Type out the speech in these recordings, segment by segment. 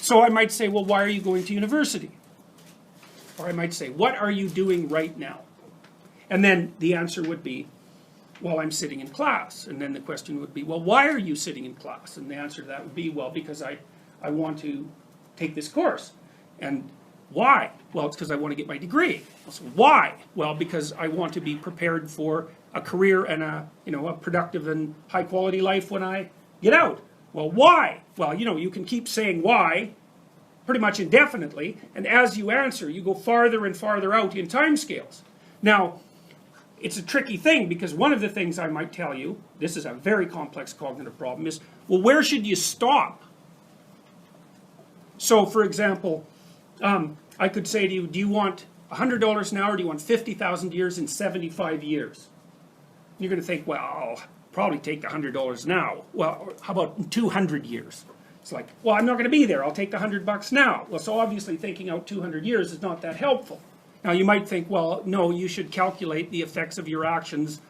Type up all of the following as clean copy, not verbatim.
So I might say, well, why are you going to university? Or I might say, what are you doing right now? And then the answer would be, well, I'm sitting in class. And then the question would be, well, why are you sitting in class? And the answer to that would be, well, because I want to take this course. And why? Well, it's because I want to get my degree. So why? Well, because I want to be prepared for a career and a productive and high quality life when I get out. Well, why? Well, you can keep saying why pretty much indefinitely, and as you answer, you go farther and farther out in time scales. Now, it's a tricky thing, because one of the things I might tell you, this is a very complex cognitive problem, is, well, where should you stop? So, for example, I could say to you, do you want $100 now, or do you want 50,000 years in 75 years? You're going to think, well, I'll probably take the $100 now. Well, how about 200 years? It's like, well, I'm not going to be there. I'll take the $100 now. Well, so obviously thinking out 200 years is not that helpful. Now, you might think, well, no, you should calculate the effects of your actions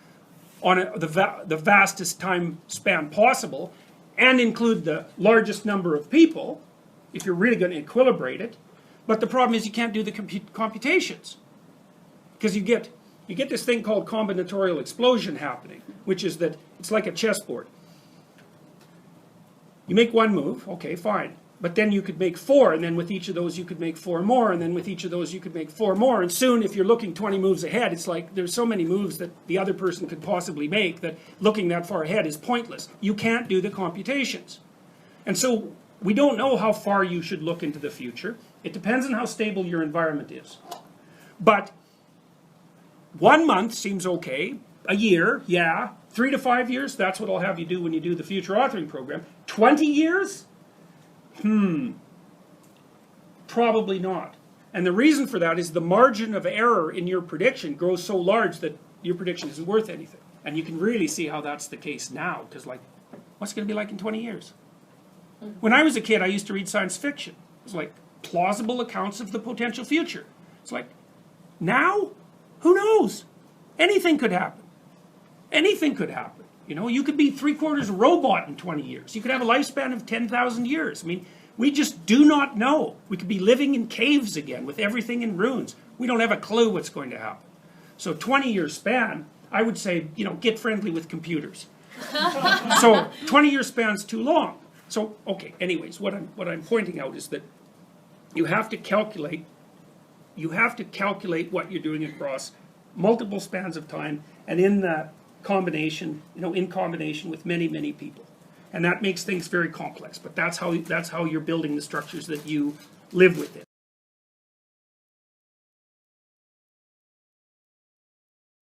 on the vastest time span possible, and include the largest number of people, if you're really going to equilibrate it. But the problem is you can't do the computations, because you get this thing called combinatorial explosion happening, which is that it's like a chessboard. You make one move, okay, fine. But then you could make 4, and then with each of those you could make 4 more, and then with each of those you could make 4 more, and soon, if you're looking 20 moves ahead, it's like there's so many moves that the other person could possibly make that looking that far ahead is pointless. You can't do the computations. And so we don't know how far you should look into the future. It depends on how stable your environment is. But 1 month seems okay. A year, yeah. 3 to 5 years, that's what I'll have you do when you do the future authoring program. 20 years? Probably not. And the reason for that is the margin of error in your prediction grows so large that your prediction isn't worth anything. And you can really see how that's the case now, because like, what's it going to be like in 20 years? When I was a kid, I used to read science fiction. It was like plausible accounts of the potential future. It's like, now? Who knows? Anything could happen. Anything could happen. You could be 3/4 robot in 20 years. You could have a lifespan of 10,000 years. I mean, we just do not know. We could be living in caves again with everything in ruins. We don't have a clue what's going to happen. So 20-year span, I would say, get friendly with computers. So 20-year span's too long. So, okay, anyways, what I'm pointing out is that you have to calculate what you're doing across multiple spans of time, and in that combination, in combination with many, many people. And that makes things very complex, but that's how you're building the structures that you live within.